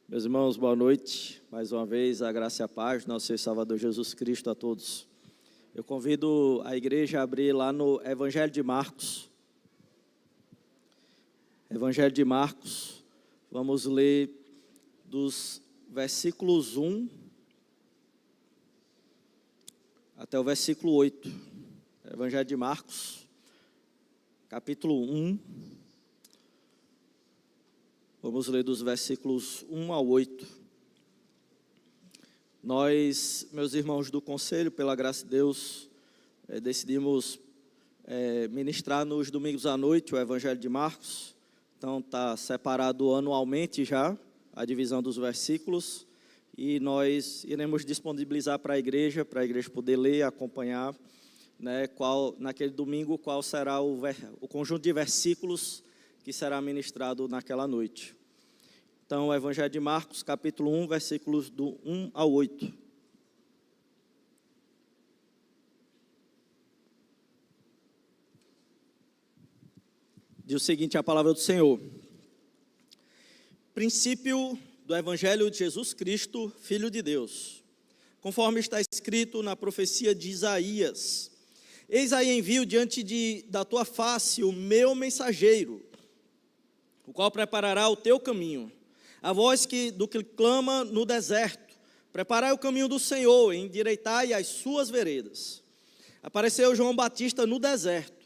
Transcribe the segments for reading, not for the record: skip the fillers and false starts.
Meus irmãos, boa noite. Mais uma vez, a graça e a paz do nosso Senhor e Salvador Jesus Cristo a todos. Eu convido a igreja a abrir lá no Evangelho de Marcos. Evangelho de Marcos, vamos ler dos versículos 1 até o versículo 8. Evangelho de Marcos, capítulo 1. Vamos ler dos versículos 1 ao 8. Nós, meus irmãos do conselho, pela graça de Deus, decidimos ministrar nos domingos à noite o Evangelho de Marcos. Então está separado anualmente já a divisão dos versículos. E nós iremos disponibilizar para a igreja poder ler, acompanhar, né, naquele domingo, qual será o conjunto de versículos que será ministrado naquela noite. Então, o Evangelho de Marcos, capítulo 1, versículos do 1 ao 8. Diz o seguinte, a palavra do Senhor. Princípio do Evangelho de Jesus Cristo, Filho de Deus. Conforme está escrito na profecia de Isaías. Eis aí envio diante da tua face o meu mensageiro, o qual preparará o teu caminho. A voz do que clama no deserto, preparai o caminho do Senhor, endireitai as suas veredas. Apareceu João Batista no deserto,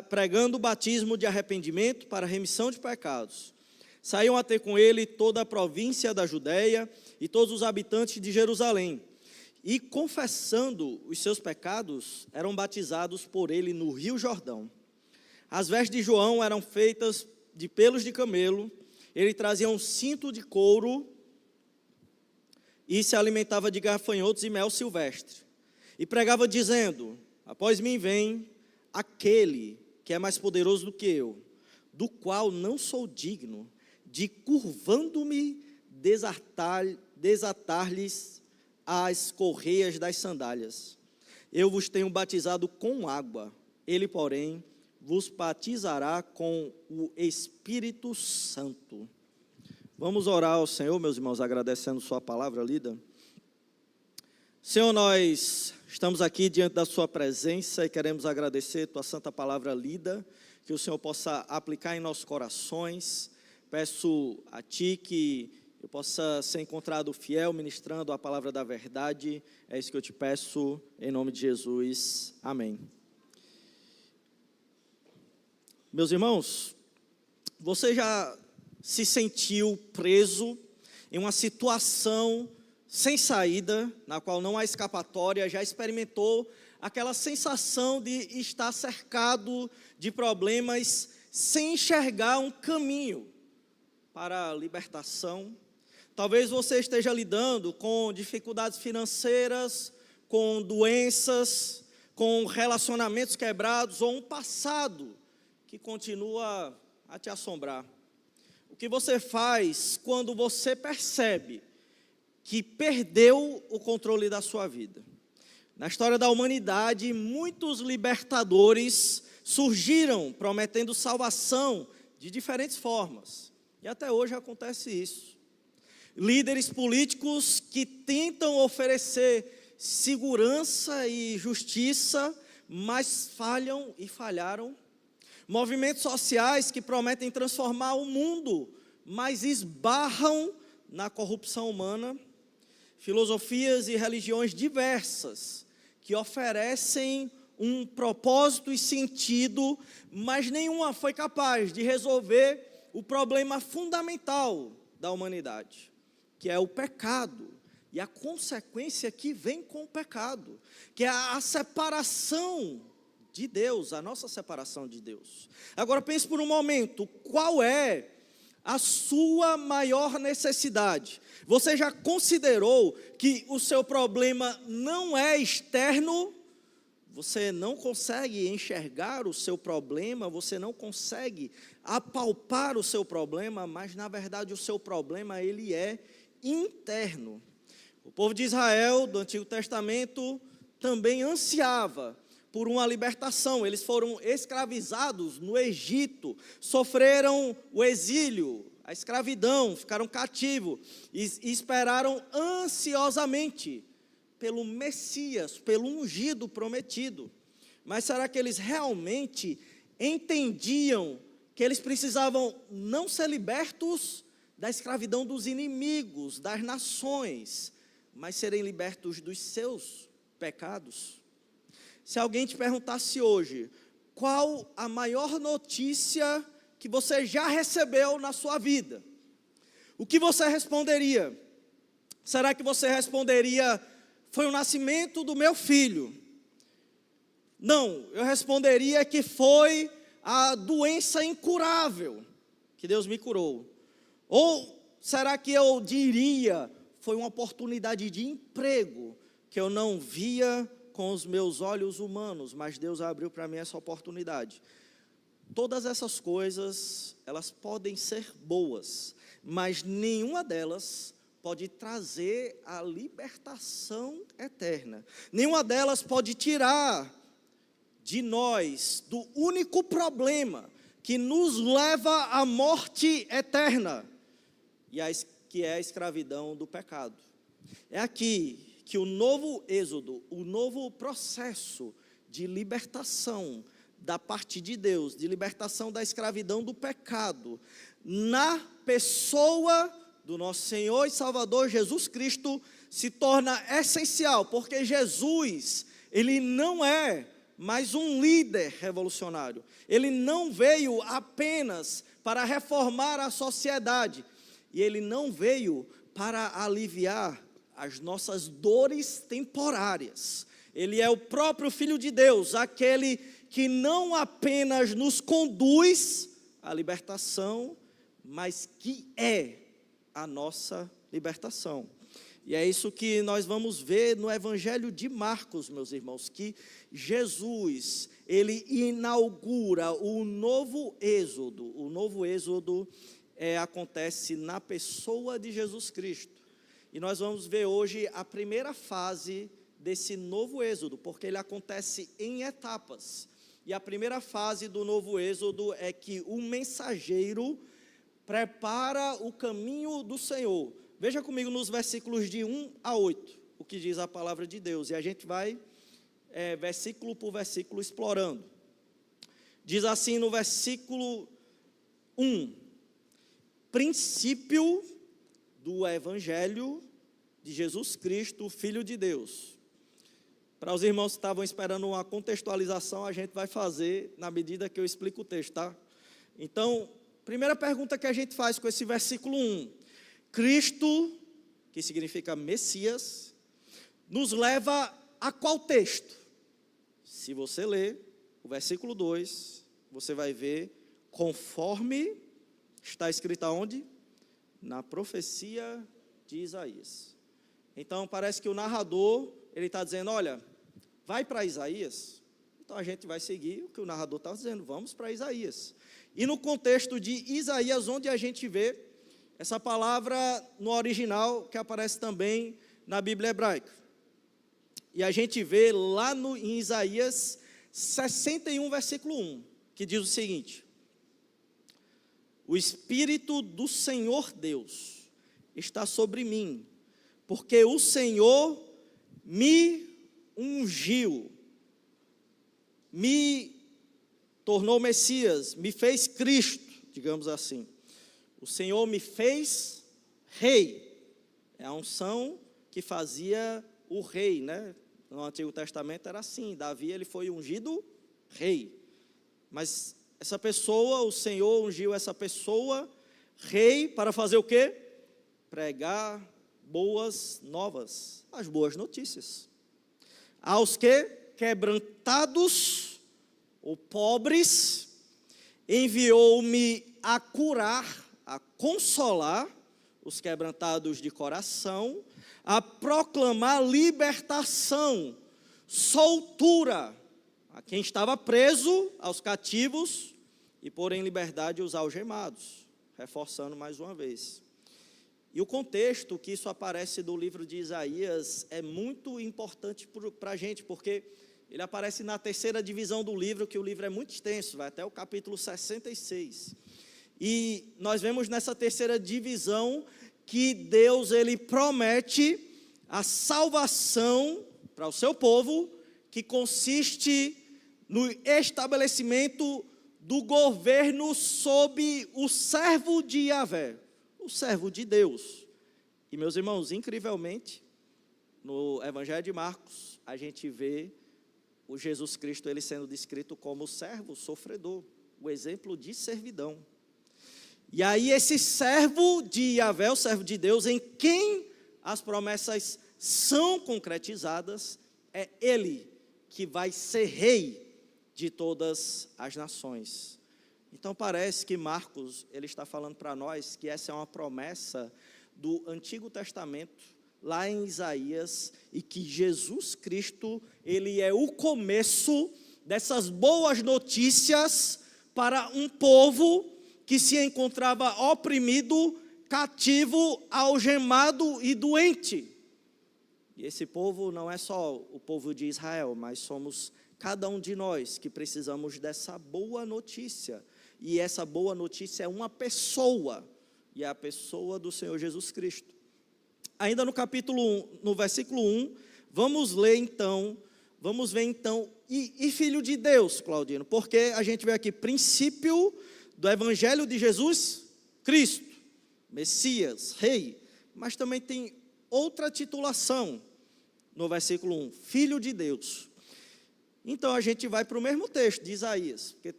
pregando o batismo de arrependimento para a remissão de pecados. Saíam a ter com ele toda a província da Judéia e todos os habitantes de Jerusalém. E confessando os seus pecados, eram batizados por ele no rio Jordão. As vestes de João eram feitas de pelos de camelo, ele trazia um cinto de couro e se alimentava de gafanhotos e mel silvestre. E pregava dizendo, após mim vem aquele que é mais poderoso do que eu, do qual não sou digno de, curvando-me, desatar-lhes as correias das sandálias. Eu vos tenho batizado com água, ele, porém, vos batizará com o Espírito Santo. Vamos orar ao Senhor, meus irmãos, agradecendo sua palavra lida. Senhor, nós estamos aqui diante da sua presença e queremos agradecer tua santa palavra lida, que o Senhor possa aplicar em nossos corações. Peço a ti que eu possa ser encontrado fiel, ministrando a palavra da verdade. É isso que eu te peço, em nome de Jesus. Amém. Meus irmãos, você já se sentiu preso em uma situação sem saída, na qual não há escapatória, já experimentou aquela sensação de estar cercado de problemas sem enxergar um caminho para a libertação? Talvez você esteja lidando com dificuldades financeiras, com doenças, com relacionamentos quebrados ou um passado que continua a te assombrar. O que você faz quando você percebe que perdeu o controle da sua vida? Na história da humanidade, muitos libertadores surgiram prometendo salvação de diferentes formas. E até hoje acontece isso. Líderes políticos que tentam oferecer segurança e justiça, mas falham e falharam. Movimentos sociais que prometem transformar o mundo, mas esbarram na corrupção humana. Filosofias e religiões diversas que oferecem um propósito e sentido, mas nenhuma foi capaz de resolver o problema fundamental da humanidade, que é o pecado e a consequência que vem com o pecado, que é a separação de Deus, a nossa separação de Deus. Agora pense por um momento, qual é a sua maior necessidade? Você já considerou que o seu problema não é externo? Você não consegue enxergar o seu problema, você não consegue apalpar o seu problema, mas na verdade o seu problema ele é interno. O povo de Israel do Antigo Testamento também ansiava por uma libertação. Eles foram escravizados no Egito, sofreram o exílio, a escravidão, ficaram cativos e esperaram ansiosamente pelo Messias, pelo ungido prometido. Mas será que eles realmente entendiam que eles precisavam não ser libertos da escravidão dos inimigos, das nações, mas serem libertos dos seus pecados? Se alguém te perguntasse hoje, qual a maior notícia que você já recebeu na sua vida? O que você responderia? Será que você responderia, foi o nascimento do meu filho? Não, eu responderia que foi a doença incurável, que Deus me curou. Ou será que eu diria, foi uma oportunidade de emprego, que eu não via com os meus olhos humanos, mas Deus abriu para mim essa oportunidade. Todas essas coisas, elas podem ser boas, mas nenhuma delas pode trazer a libertação eterna. Nenhuma delas pode tirar de nós do único problema que nos leva à morte eterna, que é a escravidão do pecado. É aqui que o novo êxodo, o novo processo de libertação da parte de Deus, de libertação da escravidão do pecado, na pessoa do nosso Senhor e Salvador Jesus Cristo, se torna essencial, porque Jesus, ele não é mais um líder revolucionário. Ele não veio apenas para reformar a sociedade, e ele não veio para aliviar as nossas dores temporárias. Ele é o próprio Filho de Deus, aquele que não apenas nos conduz à libertação, mas que é a nossa libertação. E é isso que nós vamos ver no Evangelho de Marcos, meus irmãos, que Jesus, ele inaugura o novo êxodo. O novo êxodo acontece na pessoa de Jesus Cristo. E nós vamos ver hoje a primeira fase desse novo êxodo, porque ele acontece em etapas. E a primeira fase do novo êxodo é que o mensageiro prepara o caminho do Senhor. Veja comigo nos versículos de 1 a 8, o que diz a palavra de Deus. E a gente vai, versículo por versículo, explorando. Diz assim no versículo 1, princípio do Evangelho de Jesus Cristo, Filho de Deus. Para os irmãos que estavam esperando uma contextualização, a gente vai fazer na medida que eu explico o texto, tá? Então, primeira pergunta que a gente faz com esse versículo 1. Cristo, que significa Messias, nos leva a qual texto? Se você ler o versículo 2, você vai ver conforme está escrito aonde? Na profecia de Isaías. Então parece que o narrador, ele está dizendo, olha, vai para Isaías. Então a gente vai seguir o que o narrador está dizendo, vamos para Isaías. E no contexto de Isaías, onde a gente vê essa palavra no original, que aparece também na Bíblia hebraica. E a gente vê lá em Isaías 61, versículo 1, que diz o seguinte: o Espírito do Senhor Deus está sobre mim, porque o Senhor me ungiu, me tornou Messias, me fez Cristo, digamos assim. O Senhor me fez rei. É a unção que fazia o rei, né? No Antigo Testamento era assim, Davi ele foi ungido rei. Mas essa pessoa, o Senhor ungiu essa pessoa rei para fazer o quê? Pregar boas novas, as boas notícias. Aos que quebrantados ou pobres, enviou-me a curar, a consolar os quebrantados de coração, a proclamar libertação, soltura a quem estava preso, aos cativos, e pôr em liberdade os algemados, reforçando mais uma vez. E o contexto que isso aparece do livro de Isaías é muito importante para a gente, porque ele aparece na terceira divisão do livro, que o livro é muito extenso, vai até o capítulo 66. E nós vemos nessa terceira divisão que Deus, ele promete a salvação para o seu povo, que consiste no estabelecimento do governo sob o servo de Yahvé, o servo de Deus. E, meus irmãos, incrivelmente, no Evangelho de Marcos, a gente vê o Jesus Cristo ele sendo descrito como servo sofredor, o exemplo de servidão. E aí esse servo de Yahvé, o servo de Deus, em quem as promessas são concretizadas, é ele que vai ser rei de todas as nações. Então parece que Marcos ele está falando para nós que essa é uma promessa do Antigo Testamento, lá em Isaías, e que Jesus Cristo, ele é o começo dessas boas notícias para um povo que se encontrava oprimido, cativo, algemado e doente. E esse povo não é só o povo de Israel, mas somos cada um de nós que precisamos dessa boa notícia. E essa boa notícia é uma pessoa, e é a pessoa do Senhor Jesus Cristo. Ainda no capítulo 1, no versículo 1, vamos ver então, e filho de Deus, Claudino, porque a gente vê aqui princípio do Evangelho de Jesus Cristo, Messias, Rei, mas também tem outra titulação no versículo 1, Filho de Deus. Então a gente vai para o mesmo texto de Isaías, porque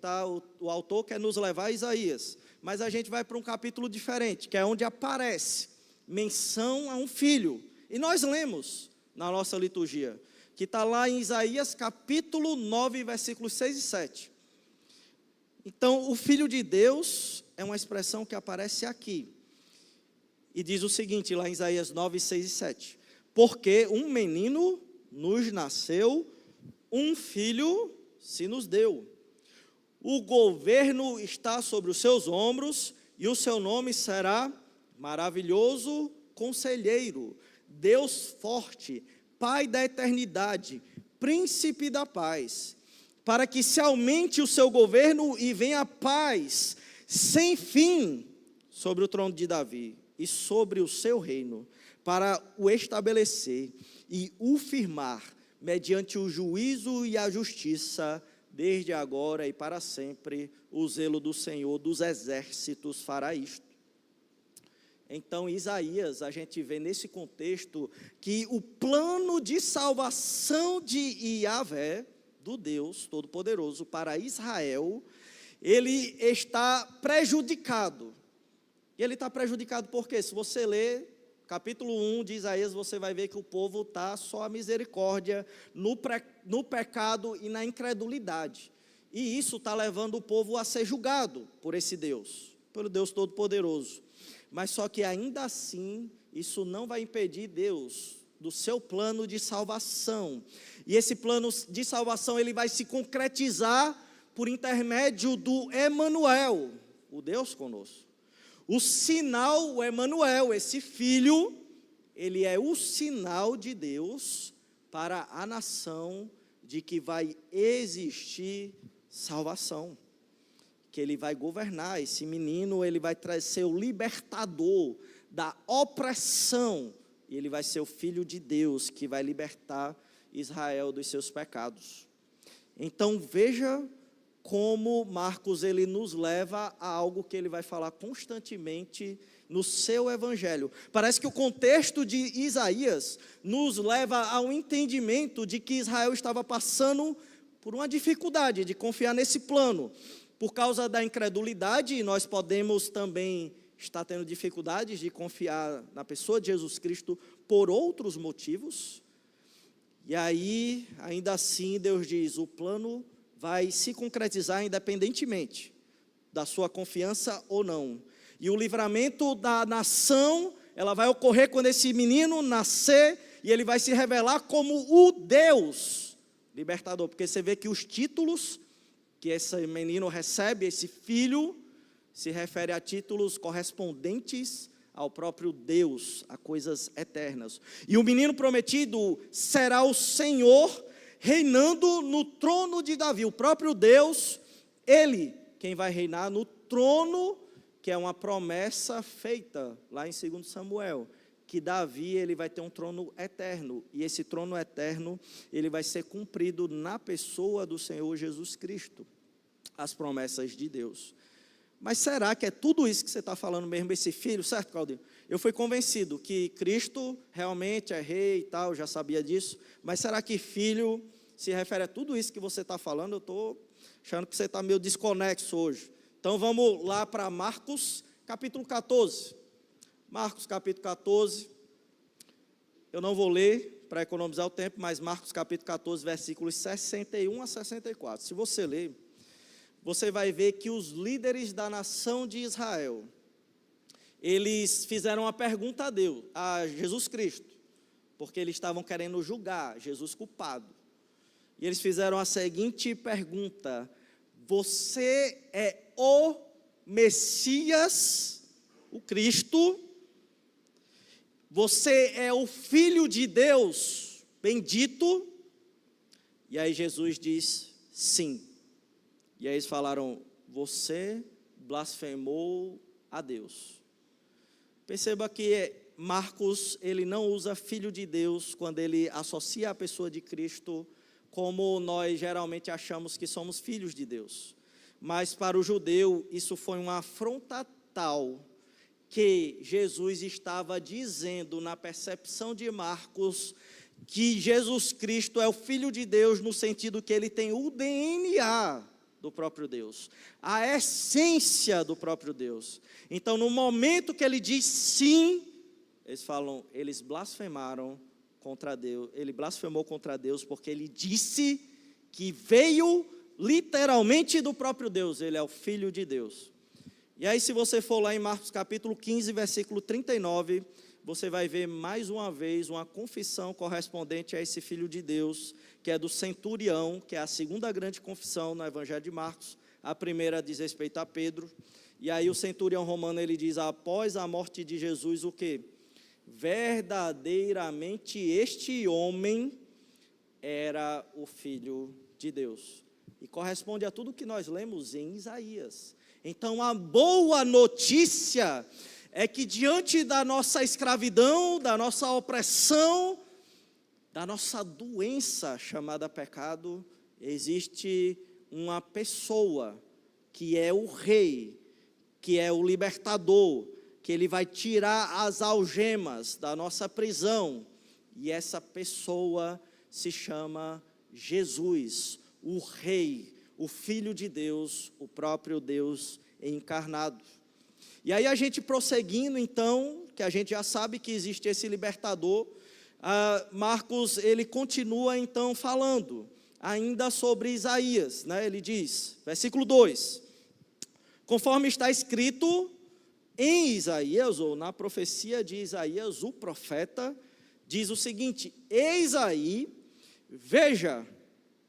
o autor quer nos levar a Isaías, mas a gente vai para um capítulo diferente, que é onde aparece menção a um filho. E nós lemos na nossa liturgia, que está lá em Isaías capítulo 9, versículos 6 e 7. Então, o Filho de Deus é uma expressão que aparece aqui. E diz o seguinte, lá em Isaías 9, 6 e 7. Porque um menino nos nasceu, um filho se nos deu. O governo está sobre os seus ombros, e o seu nome será Maravilhoso Conselheiro, Deus Forte, Pai da Eternidade, Príncipe da Paz, para que se aumente o seu governo e venha a paz sem fim sobre o trono de Davi e sobre o seu reino, para o estabelecer e o firmar mediante o juízo e a justiça, desde agora e para sempre. O zelo do Senhor dos exércitos fará isto. Então, Isaías, a gente vê nesse contexto que o plano de salvação de Yahvé, do Deus Todo-Poderoso, para Israel, ele está prejudicado. E ele está prejudicado por quê? Se você ler capítulo 1 de Isaías, você vai ver que o povo está só a misericórdia, no pecado e na incredulidade. E isso está levando o povo a ser julgado por esse Deus, pelo Deus Todo-Poderoso. Mas só que ainda assim, isso não vai impedir Deus do seu plano de salvação. E esse plano de salvação, ele vai se concretizar por intermédio do Emanuel, o Deus conosco. O sinal, o Emanuel, esse filho, ele é o sinal de Deus para a nação de que vai existir salvação. Que ele vai governar, esse menino, ele vai ser o libertador da opressão, e ele vai ser o Filho de Deus, que vai libertar Israel dos seus pecados. Então veja como Marcos ele nos leva a algo que ele vai falar constantemente no seu evangelho. Parece que o contexto de Isaías nos leva ao entendimento de que Israel estava passando por uma dificuldade de confiar nesse plano. Por causa da incredulidade, nós podemos também estar tendo dificuldades de confiar na pessoa de Jesus Cristo por outros motivos. E aí, ainda assim, Deus diz, o plano vai se concretizar independentemente da sua confiança ou não. E o livramento da nação, ela vai ocorrer quando esse menino nascer, e ele vai se revelar como o Deus libertador. Porque você vê que os títulos que esse menino recebe, esse filho, se refere a títulos correspondentes ao próprio Deus, a coisas eternas. E o menino prometido será o Senhor, reinando no trono de Davi. O próprio Deus, ele quem vai reinar no trono porque é uma promessa feita lá em 2 Samuel, que Davi ele vai ter um trono eterno, e esse trono eterno ele vai ser cumprido na pessoa do Senhor Jesus Cristo, as promessas de Deus. Mas será que é tudo isso que você está falando mesmo, esse filho, certo, Claudinho? Eu fui convencido que Cristo realmente é rei e tal, já sabia disso, mas será que filho se refere a tudo isso que você está falando? Eu estou achando que você está meio desconexo hoje. Então vamos lá para Marcos capítulo 14. Marcos capítulo 14, eu não vou ler para economizar o tempo, mas Marcos capítulo 14, versículos 61 a 64. Se você ler, você vai ver que os líderes da nação de Israel, eles fizeram uma pergunta a Deus, a Jesus Cristo, porque eles estavam querendo julgar Jesus culpado. E eles fizeram a seguinte pergunta: você é o Messias, o Cristo? Você é o Filho de Deus, bendito? E aí Jesus diz, sim. E aí eles falaram, você blasfemou a Deus. Perceba que Marcos, ele não usa Filho de Deus quando ele associa a pessoa de Cristo, como nós geralmente achamos que somos filhos de Deus. Mas para o judeu, isso foi uma afronta tal, que Jesus estava dizendo na percepção de Marcos, que Jesus Cristo é o Filho de Deus, no sentido que ele tem o DNA do próprio Deus, a essência do próprio Deus. Então, no momento que ele diz sim, eles falam, eles blasfemaram contra Deus, ele blasfemou contra Deus, porque ele disse que veio literalmente do próprio Deus, ele é o Filho de Deus. E aí, se você for lá em Marcos capítulo 15, versículo 39, você vai ver mais uma vez uma confissão correspondente a esse Filho de Deus, que é do centurião, que é a segunda grande confissão no Evangelho de Marcos. A primeira diz respeito a Pedro. E aí o centurião romano, ele diz, após a morte de Jesus, o quê? Verdadeiramente este homem era o Filho de Deus. E corresponde a tudo que nós lemos em Isaías. Então, a boa notícia é que diante da nossa escravidão, da nossa opressão, da nossa doença chamada pecado, existe uma pessoa que é o rei, que é o libertador, que ele vai tirar as algemas da nossa prisão, e essa pessoa se chama Jesus, o rei, o Filho de Deus, o próprio Deus encarnado. E aí a gente prosseguindo então, que a gente já sabe que existe esse libertador, Marcos ele continua então falando, ainda sobre Isaías, né? Ele diz, versículo 2, conforme está escrito em Isaías, ou na profecia de Isaías, o profeta, diz o seguinte, eis aí, veja,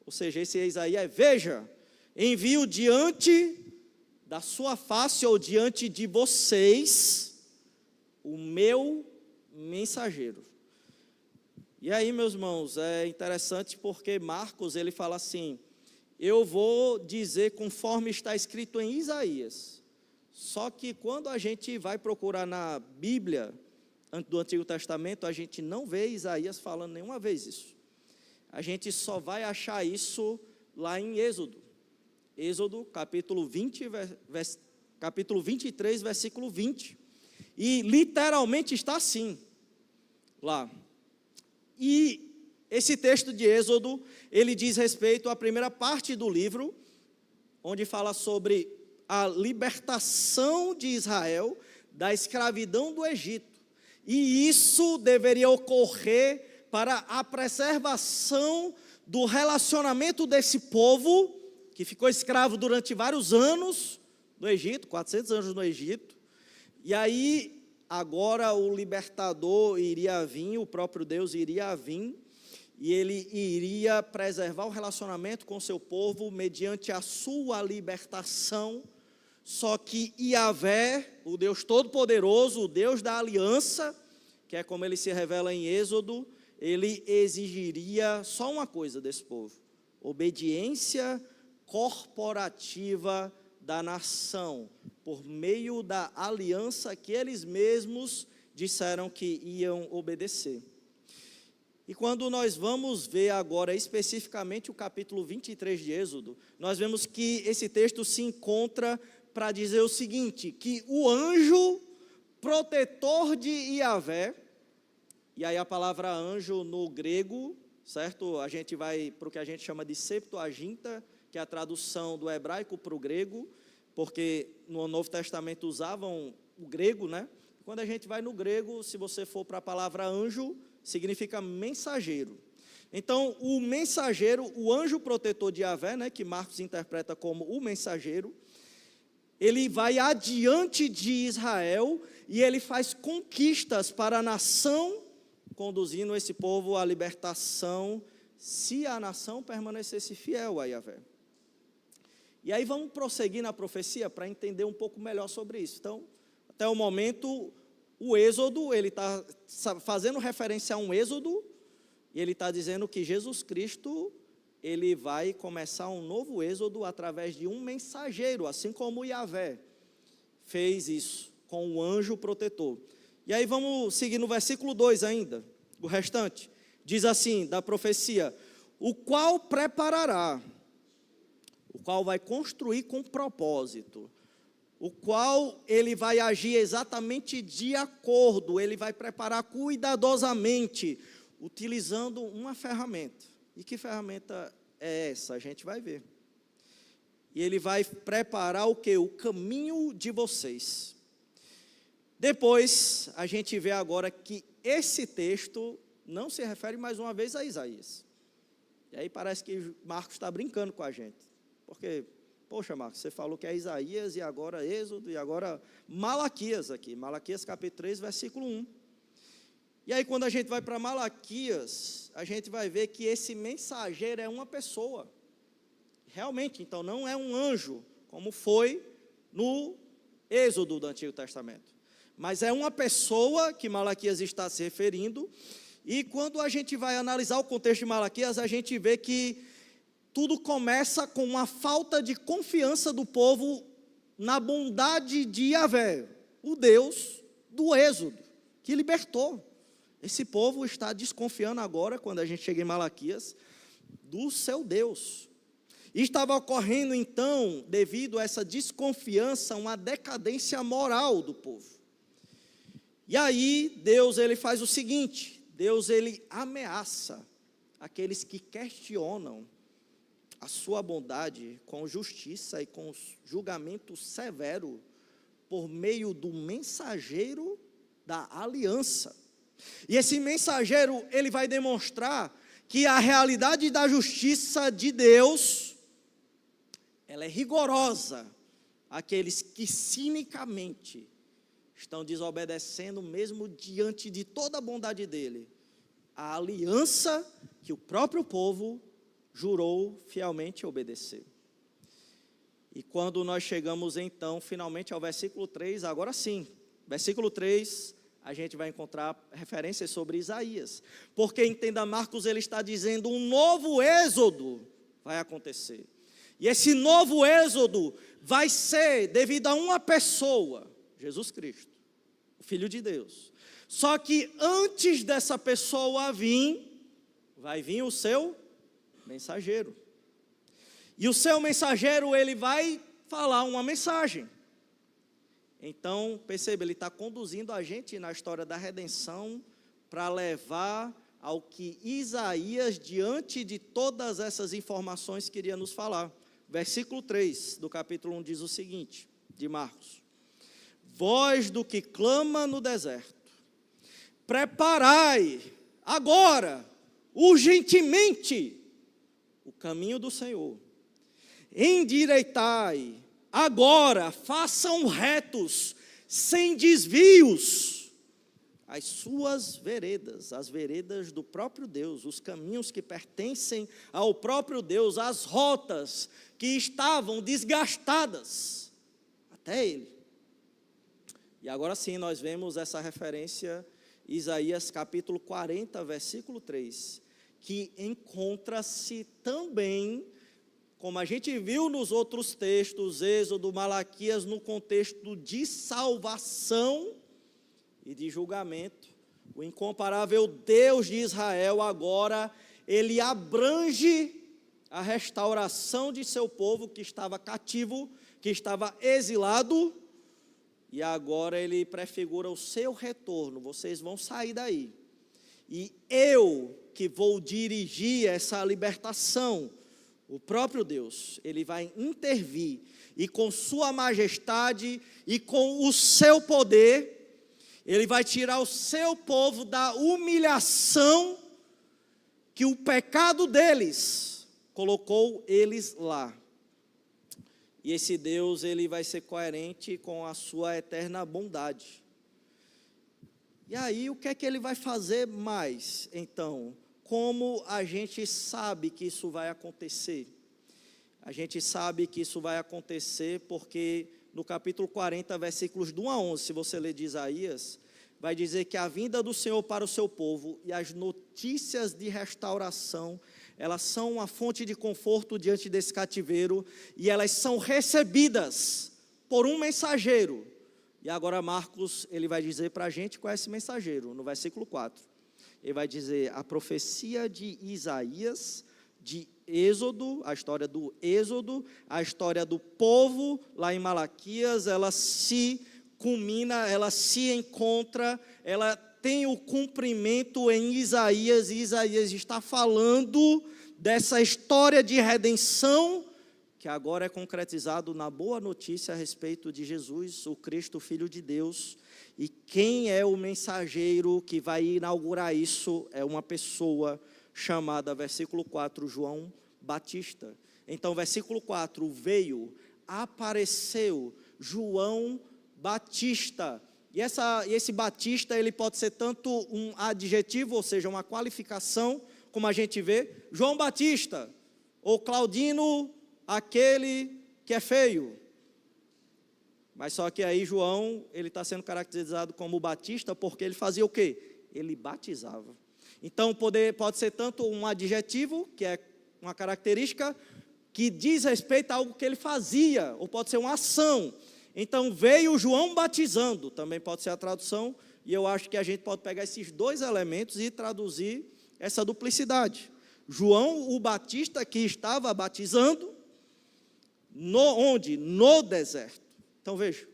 ou seja, esse eis aí é veja, envio diante da sua face ou diante de vocês o meu mensageiro. E aí, meus irmãos, é interessante porque Marcos, ele fala assim, eu vou dizer conforme está escrito em Isaías. Só que quando a gente vai procurar na Bíblia do Antigo Testamento, a gente não vê Isaías falando nenhuma vez isso. A gente só vai achar isso lá em Êxodo. Êxodo, capítulo 23, versículo 20. E literalmente está assim, lá. E esse texto de Êxodo, ele diz respeito à primeira parte do livro, onde fala sobre a libertação de Israel da escravidão do Egito. E isso deveria ocorrer para a preservação do relacionamento desse povo, que ficou escravo durante vários anos no Egito, 400 anos no Egito, e aí agora o libertador iria vir, o próprio Deus iria vir, e ele iria preservar o relacionamento com o seu povo mediante a sua libertação, só que Yahvé, o Deus Todo-Poderoso, o Deus da aliança, que é como ele se revela em Êxodo, ele exigiria só uma coisa desse povo, obediência corporativa da nação, por meio da aliança que eles mesmos disseram que iam obedecer. E quando nós vamos ver agora especificamente o capítulo 23 de Êxodo, nós vemos que esse texto se encontra para dizer o seguinte, que o anjo protetor de Yahvé, e aí a palavra anjo no grego, certo? A gente vai para o que a gente chama de Septuaginta, que é a tradução do hebraico para o grego, porque no Novo Testamento usavam o grego, né? Quando a gente vai no grego, se você for para a palavra anjo, significa mensageiro. Então, o mensageiro, o anjo protetor de Yahvé, né, que Marcos interpreta como o mensageiro, ele vai adiante de Israel e ele faz conquistas para a nação, conduzindo esse povo à libertação, se a nação permanecesse fiel a Yahvé. E aí vamos prosseguir na profecia para entender um pouco melhor sobre isso. Então, até o momento, o Êxodo, ele está fazendo referência a um Êxodo, e ele está dizendo que Jesus Cristo, ele vai começar um novo Êxodo através de um mensageiro, assim como Yahvé fez isso, com o anjo protetor. E aí vamos seguir no versículo 2 ainda, o restante. Diz assim, da profecia, o qual preparará, o qual vai construir com propósito, o qual ele vai agir exatamente de acordo, ele vai preparar cuidadosamente, utilizando uma ferramenta. E que ferramenta é essa? A gente vai ver. E ele vai preparar o quê? O caminho de vocês. Depois, a gente vê agora que esse texto não se refere mais uma vez a Isaías. E aí parece que Marcos está brincando com a gente. Porque, poxa, Marcos, você falou que é Isaías e agora Êxodo e agora Malaquias aqui. Malaquias capítulo 3, versículo 1. E aí quando a gente vai para Malaquias, a gente vai ver que esse mensageiro é uma pessoa. Realmente, então, não é um anjo, como foi no Êxodo do Antigo Testamento. Mas é uma pessoa que Malaquias está se referindo. E quando a gente vai analisar o contexto de Malaquias, a gente vê que tudo começa com uma falta de confiança do povo na bondade de Yahvé, o Deus do Êxodo, que libertou. Esse povo está desconfiando agora, quando a gente chega em Malaquias, do seu Deus. E estava ocorrendo então, devido a essa desconfiança, uma decadência moral do povo. E aí, Deus ele faz o seguinte, Deus ele ameaça aqueles que questionam a sua bondade com justiça e com julgamento severo, por meio do mensageiro da aliança. E esse mensageiro, ele vai demonstrar que a realidade da justiça de Deus, ela é rigorosa àqueles que cinicamente estão desobedecendo mesmo diante de toda a bondade dele, a aliança que o próprio povo jurou fielmente obedecer. E quando nós chegamos então, finalmente ao versículo 3, agora sim, versículo 3, a gente vai encontrar referências sobre Isaías, porque entenda Marcos, ele está dizendo um novo êxodo vai acontecer, e esse novo êxodo vai ser devido a uma pessoa, Jesus Cristo, o Filho de Deus, só que antes dessa pessoa vir, vai vir o seu mensageiro, e o seu mensageiro ele vai falar uma mensagem. Então, perceba, ele está conduzindo a gente na história da redenção para levar ao que Isaías, diante de todas essas informações, queria nos falar. Versículo 3 do capítulo 1 diz o seguinte, de Marcos: voz do que clama no deserto, preparai agora, urgentemente, o caminho do Senhor, endireitai agora, façam retos, sem desvios, as suas veredas, as veredas do próprio Deus, os caminhos que pertencem ao próprio Deus, as rotas que estavam desgastadas até Ele. E agora sim nós vemos essa referência, Isaías capítulo 40, versículo 3, que encontra-se também como a gente viu nos outros textos, Êxodo, Malaquias, no contexto de salvação e de julgamento, o incomparável Deus de Israel agora, ele abrange a restauração de seu povo que estava cativo, que estava exilado, e agora ele prefigura o seu retorno. Vocês vão sair daí, e eu que vou dirigir essa libertação, o próprio Deus, ele vai intervir, e com sua majestade e com o seu poder, ele vai tirar o seu povo da humilhação que o pecado deles colocou eles lá. E esse Deus, ele vai ser coerente com a sua eterna bondade. E aí, o que é que ele vai fazer mais, então? Como a gente sabe que isso vai acontecer? A gente sabe que isso vai acontecer porque no capítulo 40, versículos do 1 a 11, se você ler de Isaías, vai dizer que a vinda do Senhor para o seu povo e as notícias de restauração, elas são uma fonte de conforto diante desse cativeiro, e elas são recebidas por um mensageiro. E agora Marcos, ele vai dizer para a gente qual é esse mensageiro, no versículo 4. Ele vai dizer a profecia de Isaías, de Êxodo, a história do Êxodo, a história do povo, lá em Malaquias, ela se culmina, ela se encontra, ela tem o cumprimento em Isaías, e Isaías está falando dessa história de redenção, que agora é concretizado na boa notícia a respeito de Jesus, o Cristo, Filho de Deus. E quem é o mensageiro que vai inaugurar isso? É uma pessoa chamada, versículo 4, João Batista. Então, versículo 4, veio, apareceu João Batista. E esse Batista, ele pode ser tanto um adjetivo, ou seja, uma qualificação, como a gente vê, João Batista, ou Claudino, aquele que é feio. Mas só que aí João, ele está sendo caracterizado como Batista, porque ele fazia o quê? Ele batizava. Então pode ser tanto um adjetivo, que é uma característica, que diz respeito a algo que ele fazia, ou pode ser uma ação. Então veio João batizando, também pode ser a tradução, e eu acho que a gente pode pegar esses dois elementos e traduzir essa duplicidade. João o Batista que estava batizando, onde? No deserto. Então veja,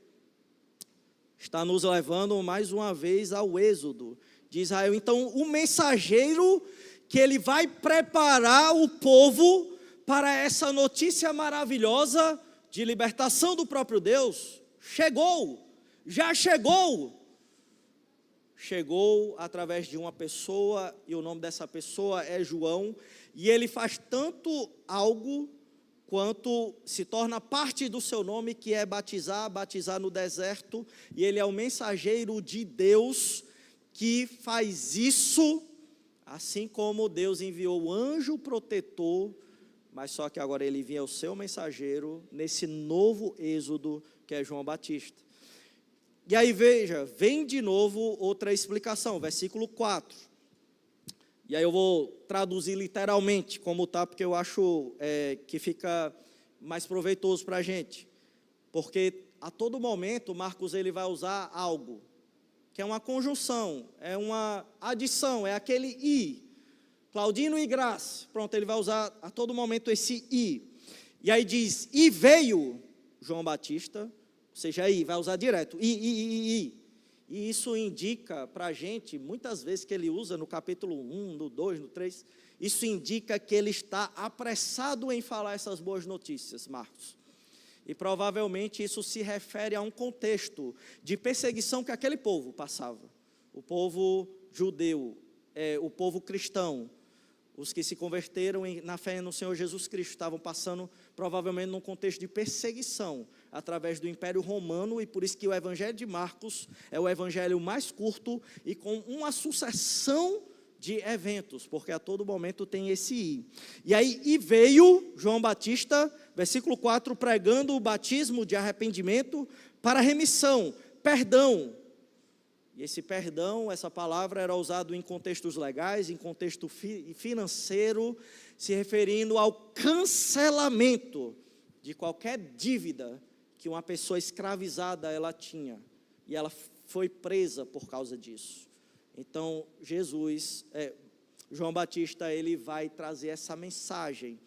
está nos levando mais uma vez ao êxodo de Israel. Então o mensageiro que ele vai preparar o povo para essa notícia maravilhosa de libertação do próprio Deus, chegou, já chegou. Chegou através de uma pessoa, e o nome dessa pessoa é João, e ele faz tanto algo quanto se torna parte do seu nome, que é batizar no deserto, e ele é o mensageiro de Deus que faz isso, assim como Deus enviou o anjo protetor, mas só que agora ele envia o seu mensageiro nesse novo êxodo, que é João Batista. E aí veja, vem de novo outra explicação, versículo 4. E aí eu vou traduzir literalmente como está, porque eu acho que fica mais proveitoso para a gente. Porque a todo momento Marcos ele vai usar algo, que é uma conjunção, é uma adição, é aquele i. Claudino e Graça, pronto, ele vai usar a todo momento esse i. E aí diz, e veio João Batista, ou seja, aí vai usar direto, i. E isso indica para a gente, muitas vezes que ele usa no capítulo 1, no 2, no 3, isso indica que ele está apressado em falar essas boas notícias, Marcos. E provavelmente isso se refere a um contexto de perseguição que aquele povo passava. O povo judeu, o povo cristão, os que se converteram na fé no Senhor Jesus Cristo, estavam passando provavelmente num contexto de perseguição através do Império Romano, e por isso que o Evangelho de Marcos é o evangelho mais curto e com uma sucessão de eventos, porque a todo momento tem esse i. E aí, e veio João Batista, versículo 4, pregando o batismo de arrependimento para remissão, perdão E esse perdão, essa palavra era usada em contextos legais, em contexto financeiro, se referindo ao cancelamento de qualquer dívida que uma pessoa escravizada ela tinha. E ela foi presa por causa disso. Então, João Batista, ele vai trazer essa mensagem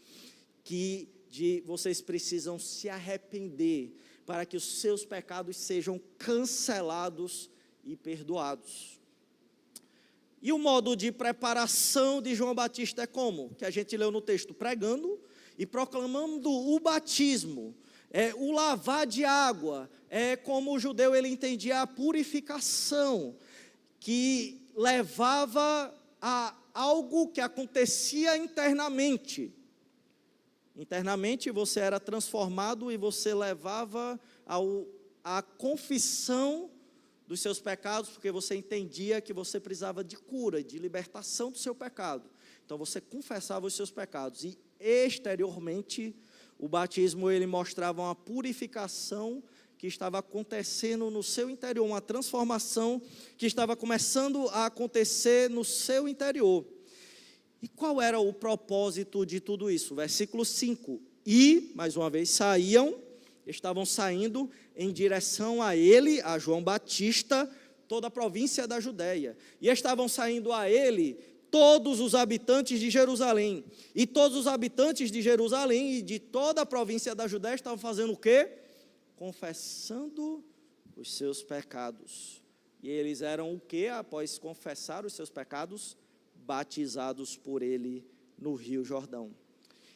vocês precisam se arrepender para que os seus pecados sejam cancelados e perdoados. E o modo de preparação de João Batista é como? Que a gente leu no texto, pregando e proclamando o batismo, o lavar de água, como o judeu ele entendia a purificação, que levava a algo que acontecia internamente. Internamente você era transformado e você levava a confissão dos seus pecados, porque você entendia que você precisava de cura, de libertação do seu pecado. Então você confessava os seus pecados. E exteriormente, o batismo ele mostrava uma purificação que estava acontecendo no seu interior, uma transformação que estava começando a acontecer no seu interior. E qual era o propósito de tudo isso? Versículo 5. E, mais uma vez, estavam saindo em direção a ele, a João Batista, toda a província da Judéia. E estavam saindo a ele todos os habitantes de Jerusalém. E todos os habitantes de Jerusalém e de toda a província da Judéia estavam fazendo o quê? Confessando os seus pecados. E eles eram o quê? Após confessar os seus pecados, batizados por ele no Rio Jordão.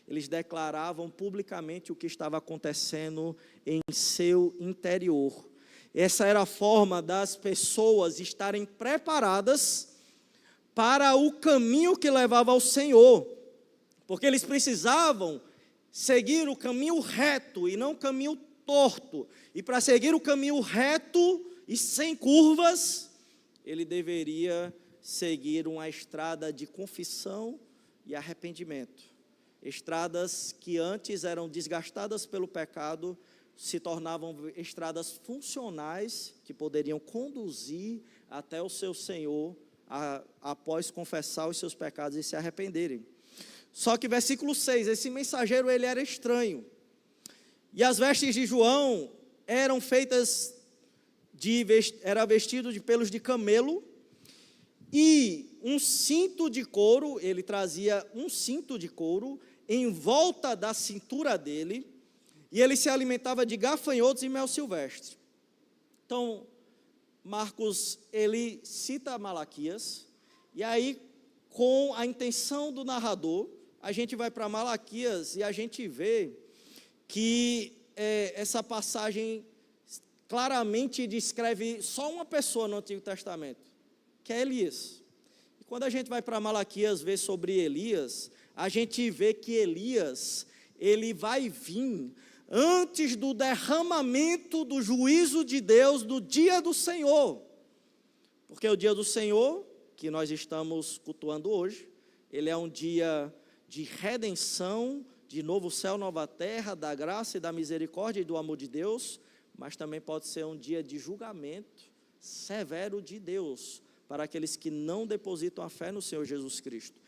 Eles declaravam publicamente o que estava acontecendo em seu interior. Essa era a forma das pessoas estarem preparadas para o caminho que levava ao Senhor, porque eles precisavam seguir o caminho reto e não o caminho torto. E para seguir o caminho reto e sem curvas, ele deveria seguir uma estrada de confissão e arrependimento. Estradas que antes eram desgastadas pelo pecado, se tornavam estradas funcionais, que poderiam conduzir até o seu Senhor, após confessar os seus pecados e se arrependerem. Só que versículo 6, esse mensageiro ele era estranho. E as vestes de João eram feitas era vestido de pelos de camelo, e um cinto de couro, ele trazia um cinto de couro em volta da cintura dele, e ele se alimentava de gafanhotos e mel silvestre. Então, Marcos, ele cita Malaquias, e aí, com a intenção do narrador, a gente vai para Malaquias e a gente vê que essa passagem claramente descreve só uma pessoa no Antigo Testamento, que é Elias. E quando a gente vai para Malaquias ver sobre Elias, a gente vê que Elias, ele vai vir antes do derramamento do juízo de Deus no dia do Senhor. Porque o dia do Senhor, que nós estamos cultuando hoje, ele é um dia de redenção, de novo céu, nova terra, da graça e da misericórdia e do amor de Deus, mas também pode ser um dia de julgamento severo de Deus para aqueles que não depositam a fé no Senhor Jesus Cristo.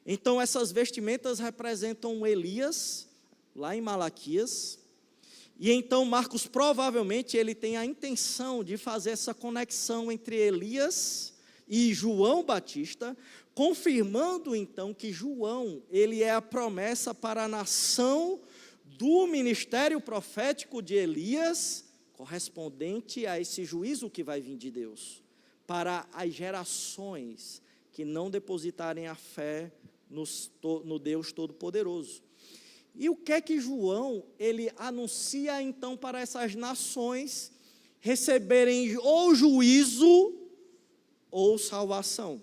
Então essas vestimentas representam Elias, lá em Malaquias, e então Marcos provavelmente ele tem a intenção de fazer essa conexão entre Elias e João Batista, confirmando então que João, ele é a promessa para a nação do ministério profético de Elias, correspondente a esse juízo que vai vir de Deus, para as gerações que não depositarem a fé no Deus Todo-Poderoso. E o que é que João, ele anuncia então para essas nações receberem ou juízo ou salvação?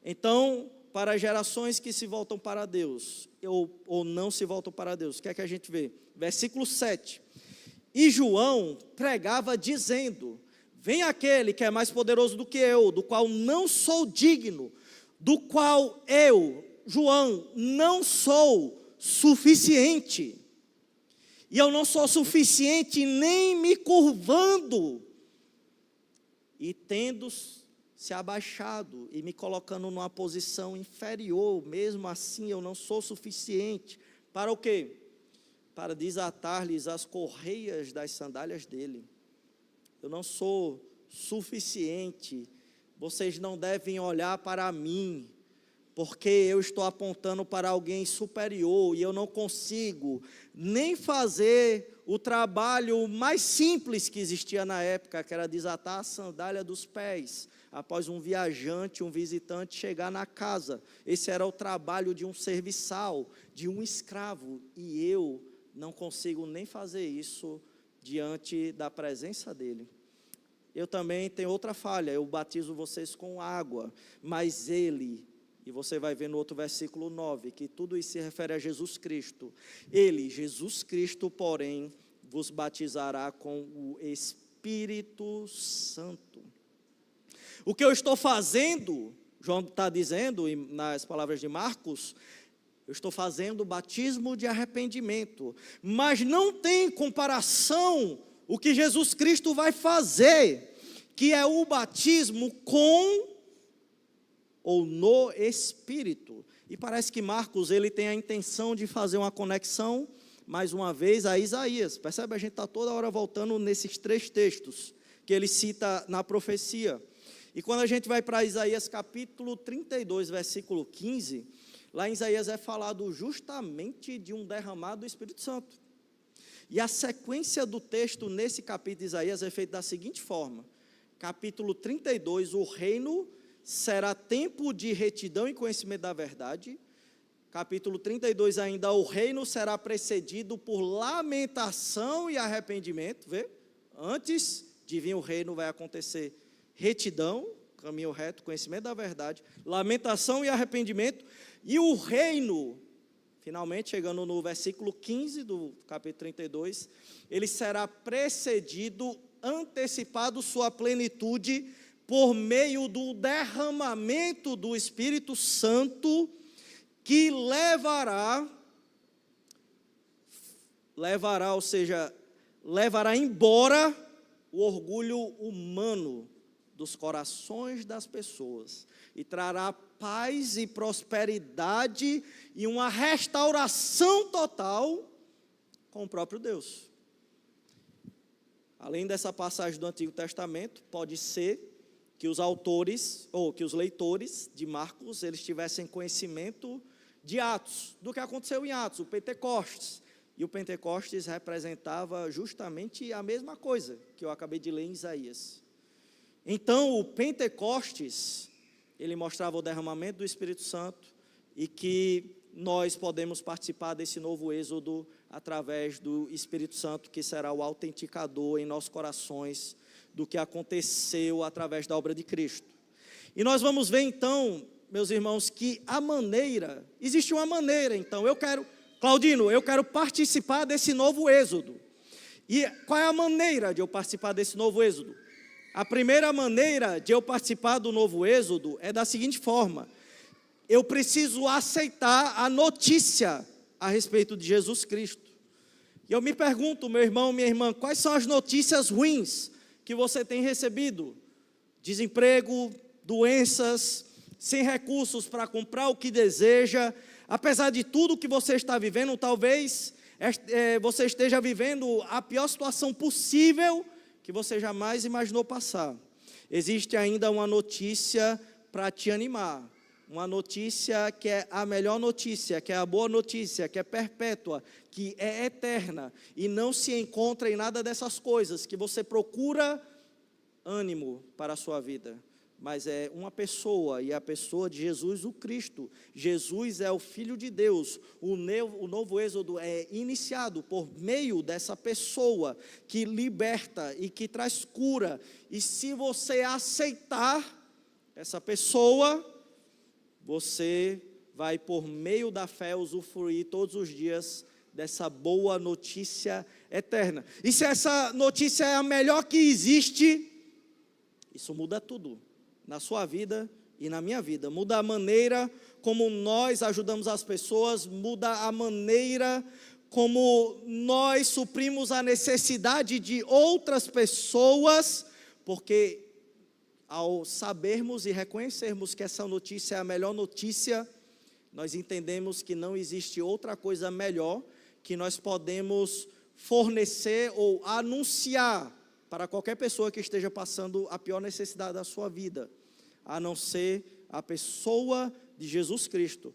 Então, para as gerações que se voltam para Deus ou não se voltam para Deus, o que é que a gente vê? Versículo 7. E João pregava dizendo: vem aquele que é mais poderoso do que eu, do qual não sou digno, do qual eu, João, não sou suficiente. E eu não sou suficiente nem me curvando e tendo se abaixado e me colocando numa posição inferior, mesmo assim eu não sou suficiente. Para o quê? Para desatar-lhes as correias das sandálias dele. Eu não sou suficiente. Vocês não devem olhar para mim, porque eu estou apontando para alguém superior e eu não consigo nem fazer o trabalho mais simples que existia na época, que era desatar a sandália dos pés, após um viajante, um visitante chegar na casa. Esse era o trabalho de um serviçal, de um escravo, e eu não consigo nem fazer isso diante da presença dele. Eu também tenho outra falha, eu batizo vocês com água, mas ele, e você vai ver no outro versículo 9, que tudo isso se refere a Jesus Cristo. Ele, Jesus Cristo, porém, vos batizará com o Espírito Santo. O que eu estou fazendo, João está dizendo nas palavras de Marcos, eu estou fazendo o batismo de arrependimento, mas não tem comparação o que Jesus Cristo vai fazer, que é o batismo com ou no Espírito. E parece que Marcos ele tem a intenção de fazer uma conexão, mais uma vez, a Isaías. Percebe? A gente está toda hora voltando nesses 3 textos que ele cita na profecia. E quando a gente vai para Isaías capítulo 32, versículo 15, lá em Isaías é falado justamente de um derramado do Espírito Santo. E a sequência do texto nesse capítulo de Isaías é feita da seguinte forma: capítulo 32, o reino será tempo de retidão e conhecimento da verdade. Capítulo 32 ainda, o reino será precedido por lamentação e arrependimento. Vê? Antes de vir o reino vai acontecer retidão, caminho reto, conhecimento da verdade, lamentação e arrependimento. E o reino, finalmente chegando no versículo 15 do capítulo 32, ele será precedido, antecipado sua plenitude, por meio do derramamento do Espírito Santo, que levará, ou seja, levará embora o orgulho humano dos corações das pessoas, e trará paz e prosperidade e uma restauração total com o próprio Deus. Além dessa passagem do Antigo Testamento, pode ser que os autores, ou que os leitores de Marcos, eles tivessem conhecimento de Atos, do que aconteceu em Atos, o Pentecostes. E o Pentecostes representava justamente a mesma coisa que eu acabei de ler em Isaías. Então, o Pentecostes, ele mostrava o derramamento do Espírito Santo, e que nós podemos participar desse novo êxodo através do Espírito Santo, que será o autenticador em nossos corações do que aconteceu através da obra de Cristo. E nós vamos ver então, meus irmãos, que existe uma maneira, então, Claudino, eu quero participar desse novo êxodo. E qual é a maneira de eu participar desse novo êxodo? A primeira maneira de eu participar do novo êxodo é da seguinte forma: eu preciso aceitar a notícia a respeito de Jesus Cristo. E eu me pergunto, meu irmão, minha irmã, quais são as notícias ruins que você tem recebido? Desemprego, doenças, sem recursos para comprar o que deseja. Apesar de tudo que você está vivendo, talvez você esteja vivendo a pior situação possível que você jamais imaginou passar. Existe ainda uma notícia para te animar, uma notícia que é a melhor notícia, que é a boa notícia, que é perpétua, que é eterna, e não se encontra em nada dessas coisas, que você procura ânimo para a sua vida, mas é uma pessoa, e a pessoa de Jesus o Cristo. Jesus é o Filho de Deus. O novo êxodo é iniciado por meio dessa pessoa que liberta e que traz cura, e se você aceitar essa pessoa, você vai por meio da fé usufruir todos os dias dessa boa notícia eterna. E se essa notícia é a melhor que existe, isso muda tudo na sua vida e na minha vida. Muda a maneira como nós ajudamos as pessoas, muda a maneira como nós suprimos a necessidade de outras pessoas, porque ao sabermos e reconhecermos que essa notícia é a melhor notícia, nós entendemos que não existe outra coisa melhor que nós podemos fornecer ou anunciar para qualquer pessoa que esteja passando a pior necessidade da sua vida, a não ser a pessoa de Jesus Cristo.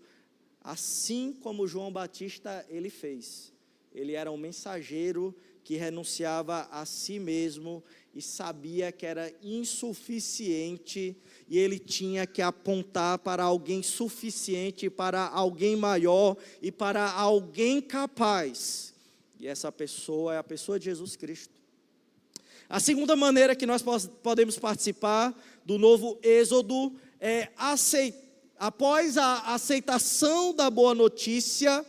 Assim como João Batista ele fez. Ele era um mensageiro que renunciava a si mesmo e sabia que era insuficiente e ele tinha que apontar para alguém suficiente, para alguém maior e para alguém capaz. E essa pessoa é a pessoa de Jesus Cristo. A segunda maneira que nós podemos participar do novo êxodo é após a aceitação da boa notícia,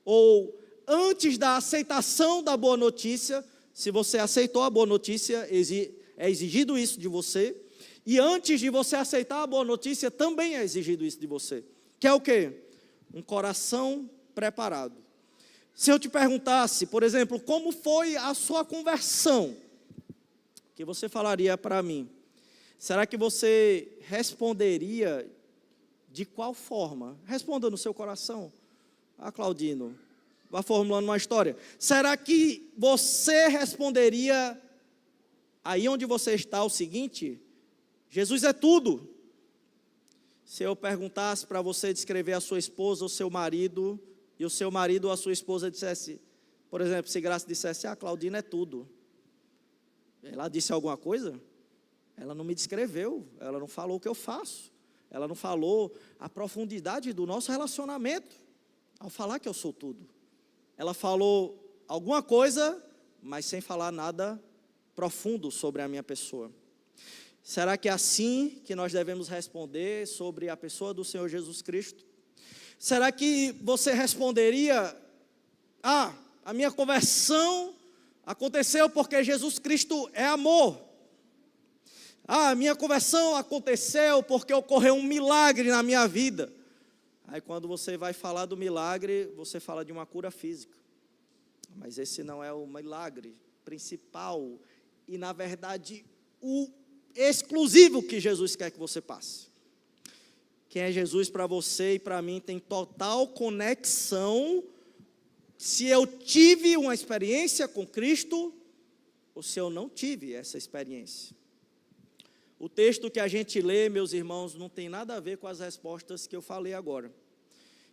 ou antes da aceitação da boa notícia, se você aceitou a boa notícia, é exigido isso de você, e antes de você aceitar a boa notícia, também é exigido isso de você, que é o quê? Um coração preparado. Se eu te perguntasse, por exemplo, como foi a sua conversão, o que você falaria para mim? Será que você responderia de qual forma? Responda no seu coração. Claudino, vá formulando uma história. Será que você responderia aí onde você está o seguinte: Jesus é tudo? Se eu perguntasse para você descrever a sua esposa, o seu marido, e o seu marido ou a sua esposa dissesse, por exemplo, se Graça dissesse, Claudina é tudo. Ela disse alguma coisa? Ela não me descreveu, ela não falou o que eu faço, ela não falou a profundidade do nosso relacionamento, ao falar que eu sou tudo. Ela falou alguma coisa, mas sem falar nada profundo sobre a minha pessoa. Será que é assim que nós devemos responder sobre a pessoa do Senhor Jesus Cristo? Será que você responderia, a minha conversão aconteceu porque Jesus Cristo é amor. A minha conversão aconteceu porque ocorreu um milagre na minha vida. Aí quando você vai falar do milagre, você fala de uma cura física. Mas esse não é o milagre principal e, na verdade, o exclusivo que Jesus quer que você passe. Quem é Jesus para você e para mim tem total conexão se eu tive uma experiência com Cristo ou se eu não tive essa experiência. O texto que a gente lê, meus irmãos, não tem nada a ver com as respostas que eu falei agora.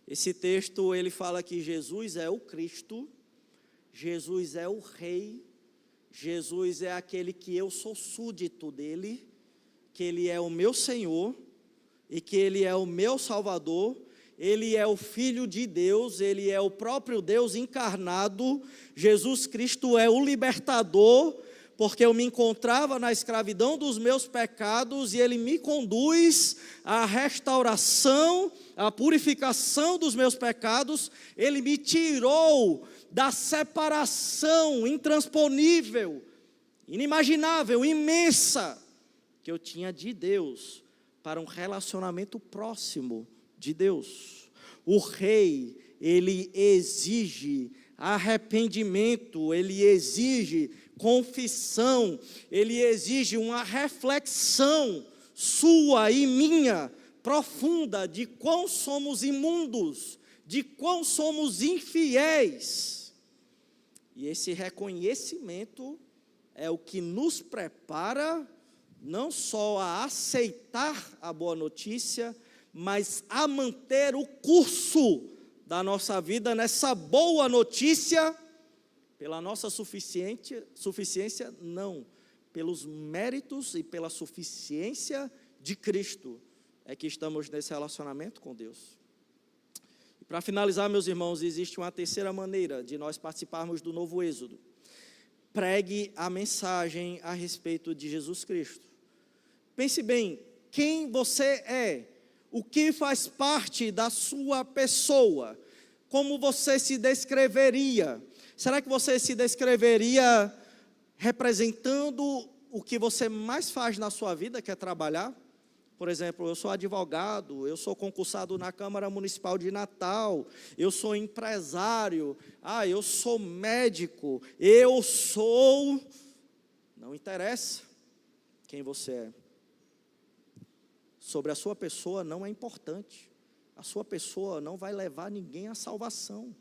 Esse texto, ele fala que Jesus é o Cristo, Jesus é o Rei, Jesus é aquele que eu sou súdito dele, que ele é o meu Senhor e que ele é o meu Salvador. Ele é o Filho de Deus, ele é o próprio Deus encarnado. Jesus Cristo é o libertador, porque eu me encontrava na escravidão dos meus pecados e ele me conduz à restauração, à purificação dos meus pecados. Ele me tirou da separação intransponível, inimaginável, imensa, que eu tinha de Deus, para um relacionamento próximo de Deus. O Rei, ele exige arrependimento, ele exige confissão, ele exige uma reflexão sua e minha, profunda, de quão somos imundos, de quão somos infiéis. E esse reconhecimento é o que nos prepara não só a aceitar a boa notícia, mas a manter o curso da nossa vida nessa boa notícia, pela nossa suficiência, não, pelos méritos e pela suficiência de Cristo, é que estamos nesse relacionamento com Deus. E para finalizar, meus irmãos, existe uma terceira maneira de nós participarmos do novo êxodo. Pregue a mensagem a respeito de Jesus Cristo. Pense bem, quem você é, o que faz parte da sua pessoa, como você se descreveria. Será que você se descreveria representando o que você mais faz na sua vida, que é trabalhar? Por exemplo, eu sou advogado, eu sou concursado na Câmara Municipal de Natal, eu sou empresário, eu sou médico, eu sou... Não interessa quem você é. sobre a sua pessoa não é importante. A sua pessoa não vai levar ninguém à salvação.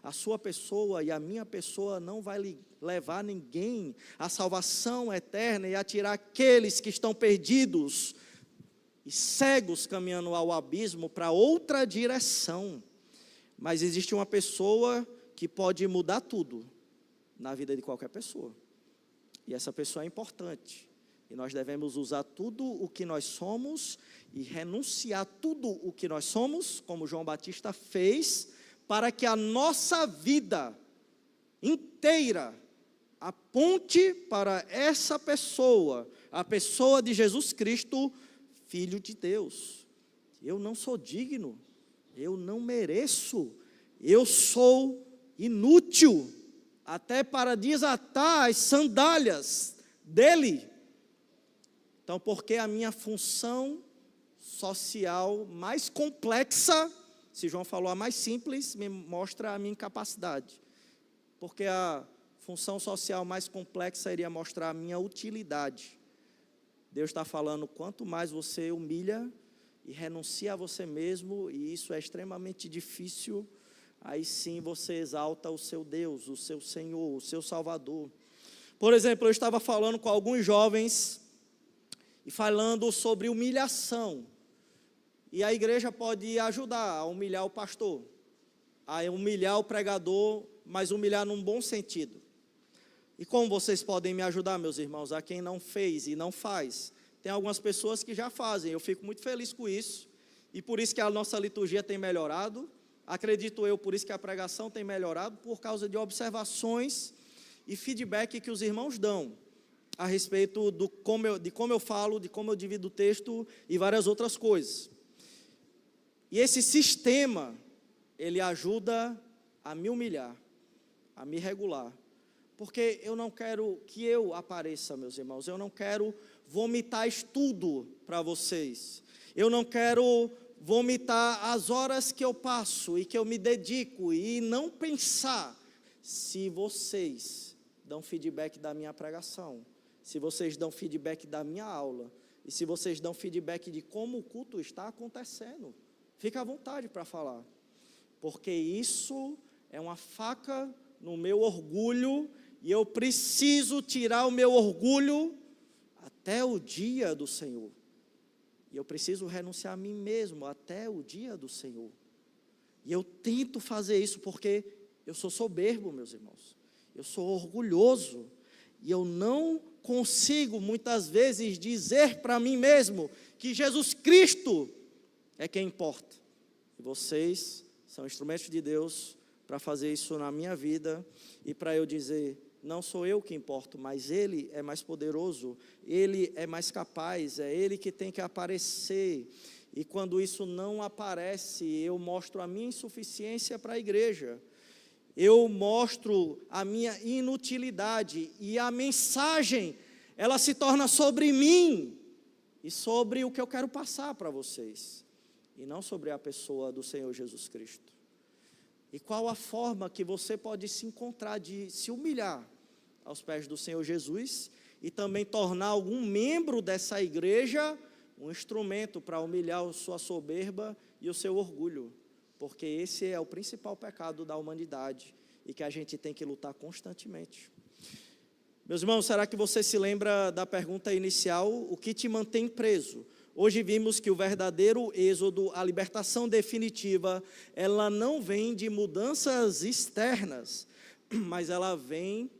A sua pessoa e a minha pessoa não vai levar ninguém à salvação eterna e a tirar aqueles que estão perdidos e cegos caminhando ao abismo para outra direção. Mas existe uma pessoa que pode mudar tudo na vida de qualquer pessoa. E essa pessoa é importante. E nós devemos usar tudo o que nós somos e renunciar tudo o que nós somos, como João Batista fez, para que a nossa vida inteira aponte para essa pessoa, a pessoa de Jesus Cristo, Filho de Deus. Eu não sou digno, eu não mereço, eu sou inútil, até para desatar as sandálias dele. Então, porque a minha função social mais complexa, se João falou a mais simples, me mostra a minha incapacidade. Porque a função social mais complexa iria mostrar a minha utilidade. Deus está falando, quanto mais você humilha e renuncia a você mesmo, e isso é extremamente difícil, aí sim você exalta o seu Deus, o seu Senhor, o seu Salvador. Por exemplo, eu estava falando com alguns jovens, e falando sobre humilhação. E a igreja pode ajudar a humilhar o pastor, a humilhar o pregador, mas humilhar num bom sentido. E como vocês podem me ajudar, meus irmãos, a quem não fez e não faz? Tem algumas pessoas que já fazem, eu fico muito feliz com isso, e por isso que a nossa liturgia tem melhorado, acredito eu, por isso que a pregação tem melhorado, por causa de observações e feedback que os irmãos dão a respeito de como eu falo, de como eu divido o texto e várias outras coisas. E esse sistema, ele ajuda a me humilhar, a me regular. Porque eu não quero que eu apareça, meus irmãos, eu não quero vomitar estudo para vocês. Eu não quero vomitar as horas que eu passo e que eu me dedico e não pensar se vocês dão feedback da minha pregação, se vocês dão feedback da minha aula, e se vocês dão feedback de como o culto está acontecendo. Fica à vontade para falar, porque isso é uma faca no meu orgulho, e eu preciso tirar o meu orgulho até o dia do Senhor. E eu preciso renunciar a mim mesmo até o dia do Senhor. E eu tento fazer isso porque eu sou soberbo, meus irmãos. Eu sou orgulhoso, e eu não consigo muitas vezes dizer para mim mesmo que Jesus Cristo é quem importa. E vocês são instrumentos de Deus para fazer isso na minha vida e para eu dizer, não sou eu que importo, mas Ele é mais poderoso, Ele é mais capaz, é Ele que tem que aparecer. E quando isso não aparece, eu mostro a minha insuficiência para a igreja. Eu mostro a minha inutilidade e a mensagem, ela se torna sobre mim e sobre o que eu quero passar para vocês, e não sobre a pessoa do Senhor Jesus Cristo. E qual a forma que você pode se encontrar de se humilhar aos pés do Senhor Jesus e também tornar algum membro dessa igreja um instrumento para humilhar a sua soberba e o seu orgulho? Porque esse é o principal pecado da humanidade e que a gente tem que lutar constantemente. Meus irmãos, será que você se lembra da pergunta inicial? O que te mantém preso? Hoje vimos que o verdadeiro êxodo, a libertação definitiva, ela não vem de mudanças externas, mas ela vem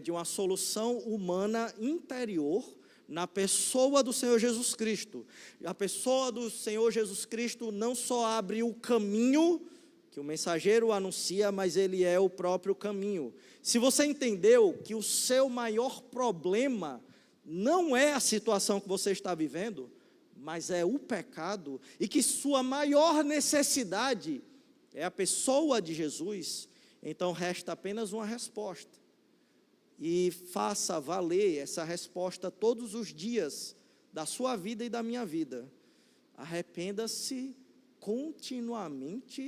de uma solução humana interior, na pessoa do Senhor Jesus Cristo. A pessoa do Senhor Jesus Cristo não só abre o caminho que o mensageiro anuncia, mas ele é o próprio caminho. Se você entendeu que o seu maior problema não é a situação que você está vivendo, mas é o pecado, e que sua maior necessidade é a pessoa de Jesus, então resta apenas uma resposta. E faça valer essa resposta todos os dias da sua vida e da minha vida. Arrependa-se continuamente